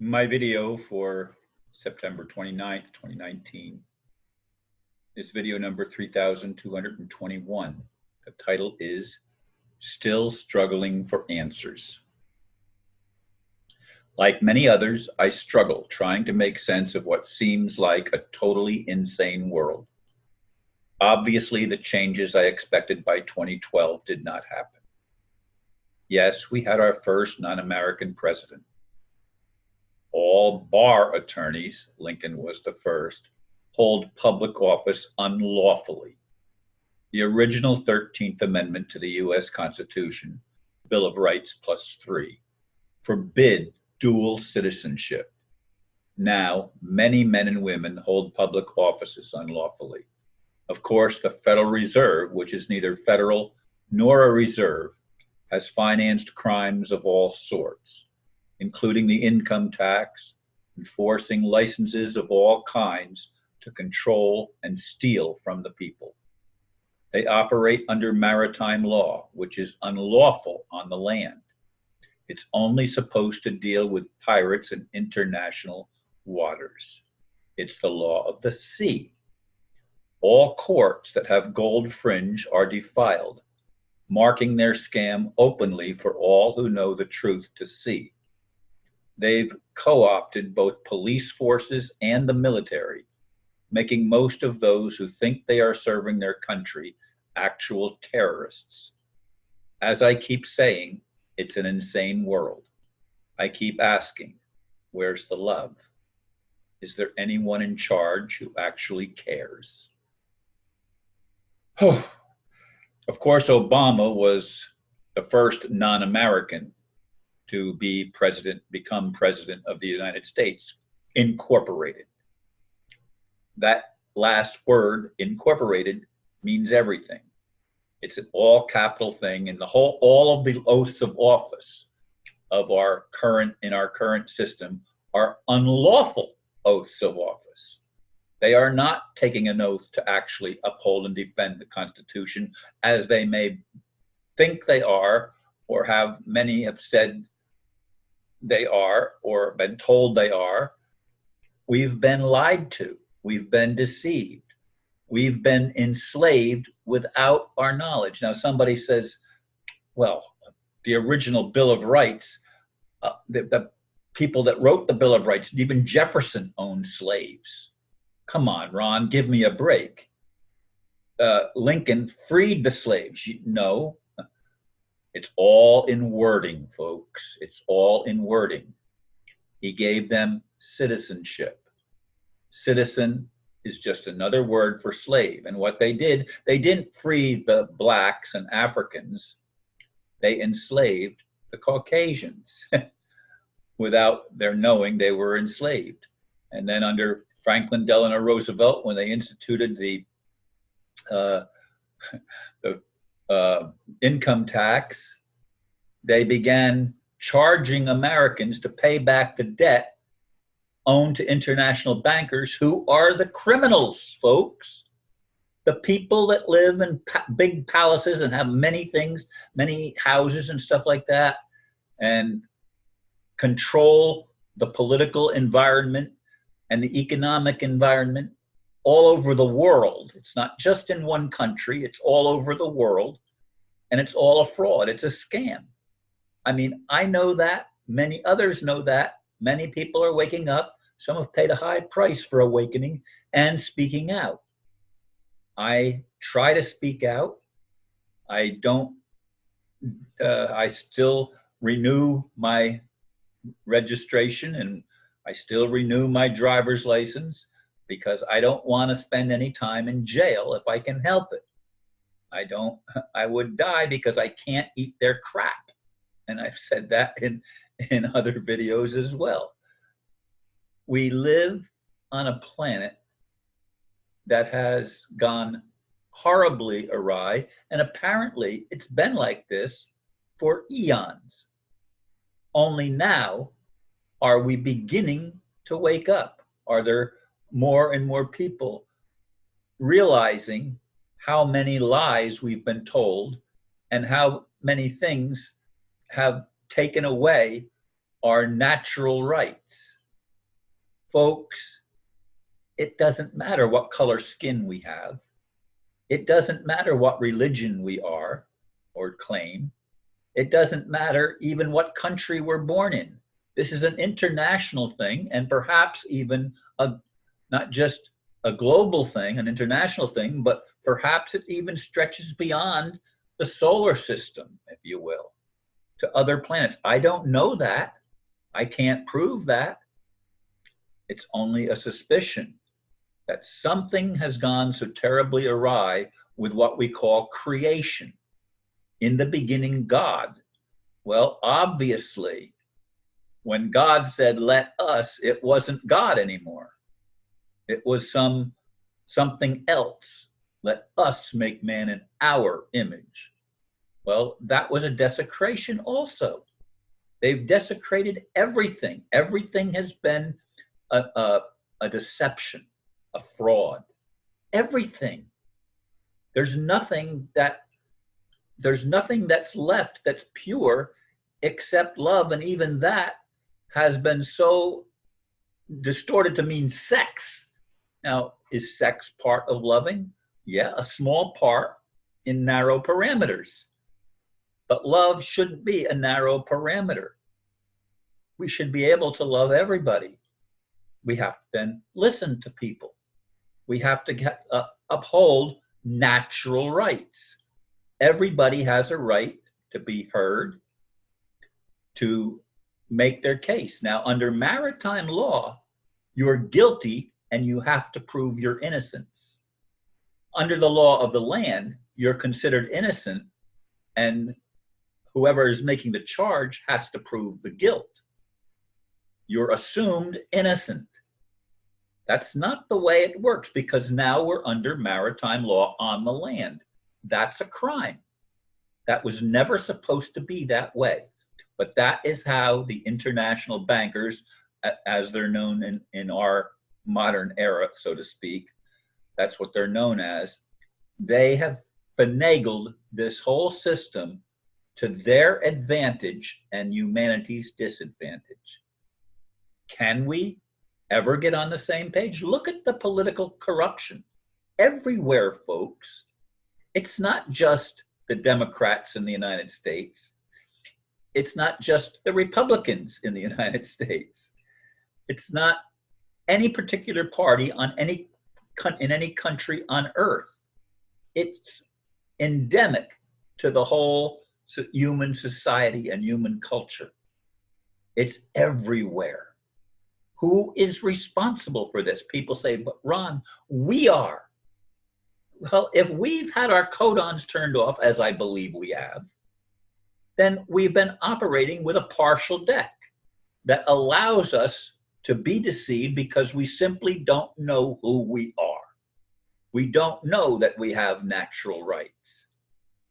My video for September 29th, 2019 is video number 3221. The title is Still Struggling for Answers. Like many others, I struggle trying to make sense of what seems like a totally insane world. Obviously, the changes I expected by 2012 did not happen. Yes, we had our first non-American president. All bar attorneys, Lincoln was the first, hold public office unlawfully. The original 13th Amendment to the U.S. Constitution, Bill of Rights +3, forbid dual citizenship. Now, many men and women hold public offices unlawfully. Of course, the Federal Reserve, which is neither federal nor a reserve, has financed crimes of all sorts, including the income tax, enforcing licenses of all kinds to control and steal from the people. They operate under maritime law, which is unlawful on the land. It's only supposed to deal with pirates in international waters. It's the law of the sea. All courts that have gold fringe are defiled, marking their scam openly for all who know the truth to see. They've co-opted both police forces and the military, making most of those who think they are serving their country actual terrorists. As I keep saying, it's an insane world. I keep asking, where's the love? Is there anyone in charge who actually cares? Oh, of course, Obama was the first non-American to become president of the United States, incorporated. That last word, incorporated, means everything. It's an all capital thing, and all of the oaths of office in our current system are unlawful oaths of office. They are not taking an oath to actually uphold and defend the Constitution, as they may think they are, or many have said they are, or been told they are. We've been lied to. We've been deceived. We've been enslaved without our knowledge. Now, somebody says, well, the original Bill of Rights, the people that wrote the Bill of Rights, even Jefferson owned slaves. Come on, Ron, give me a break. Lincoln freed the slaves. No, it's all in wording, folks. It's all in wording. He gave them citizenship. Citizen is just another word for slave. And what they did, they didn't free the blacks and Africans. They enslaved the Caucasians without their knowing they were enslaved. And then under Franklin Delano Roosevelt, when they instituted the income tax, they began charging Americans to pay back the debt owed to international bankers, who are the criminals, folks. The people that live in big palaces and have many things, many houses and stuff like that, and control the political environment and the economic environment all over the world. It's not just in one country, it's all over the world. And it's all a fraud. It's a scam. I mean, I know that. Many others know that. Many people are waking up. Some have paid a high price for awakening and speaking out. I try to speak out. I still renew my registration, and I still renew my driver's license, because I don't want to spend any time in jail if I can help it. I would die because I can't eat their crap. And I've said that in other videos as well. We live on a planet that has gone horribly awry, and apparently it's been like this for eons. Only now are we beginning to wake up. Are there more and more people realizing how many lies we've been told and how many things have taken away our natural rights. Folks, it doesn't matter what color skin we have. It doesn't matter what religion we are or claim. It doesn't matter even what country we're born in. This is an international thing, and perhaps even not just a global thing, an international thing, but perhaps it even stretches beyond the solar system, if you will, to other planets. I don't know that. I can't prove that. It's only a suspicion that something has gone so terribly awry with what we call creation. In the beginning, God. Well, obviously, when God said, let us, it wasn't God anymore. It was something else. Let us make man in our image. Well, that was a desecration also. They've desecrated everything. Everything has been a deception, a fraud. Everything. There's nothing that's left that's pure except love, and even that has been so distorted to mean sex. Now, is sex part of loving? Yeah, a small part in narrow parameters. But love shouldn't be a narrow parameter. We should be able to love everybody. We have to then listen to people. We have to uphold natural rights. Everybody has a right to be heard, to make their case. Now, under maritime law, you're guilty and you have to prove your innocence. Under the law of the land, you're considered innocent, and whoever is making the charge has to prove the guilt. You're assumed innocent. That's not the way it works, because now we're under maritime law on the land. That's a crime. That was never supposed to be that way. But that is how the international bankers, as they're known in our modern era, so to speak, that's what they're known as. They have finagled this whole system to their advantage and humanity's disadvantage. Can we ever get on the same page? Look at the political corruption everywhere, folks. It's not just the Democrats in the United States. It's not just the Republicans in the United States. It's not any particular party in any country on earth. It's endemic to the whole human society and human culture. It's everywhere. Who is responsible for this? People say, but Ron, we are. Well, if we've had our codons turned off, as I believe we have, then we've been operating with a partial deck that allows us to be deceived because we simply don't know who we are. We don't know that we have natural rights.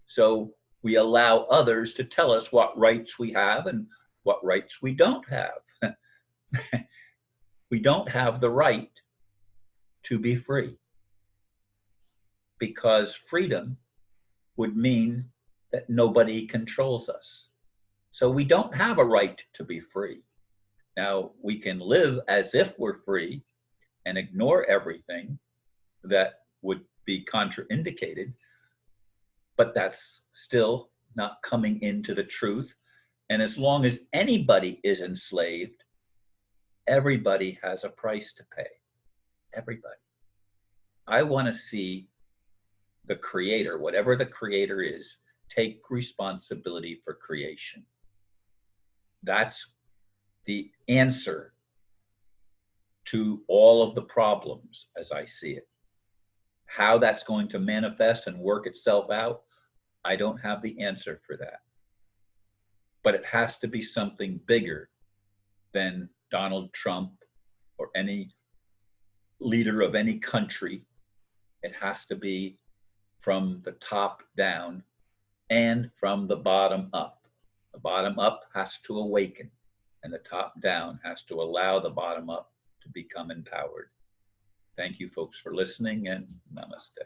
So we allow others to tell us what rights we have and what rights we don't have. We don't have the right to be free, because freedom would mean that nobody controls us. So we don't have a right to be free. Now, we can live as if we're free and ignore everything that would be contraindicated, but that's still not coming into the truth. And as long as anybody is enslaved, everybody has a price to pay. Everybody. I want to see the creator, whatever the creator is, take responsibility for creation. That's the answer to all of the problems as I see it. How that's going to manifest and work itself out, I don't have the answer for that. But it has to be something bigger than Donald Trump or any leader of any country. It has to be from the top down and from the bottom up. The bottom up has to awaken, and the top down has to allow the bottom up to become empowered. Thank you, folks, for listening, and namaste.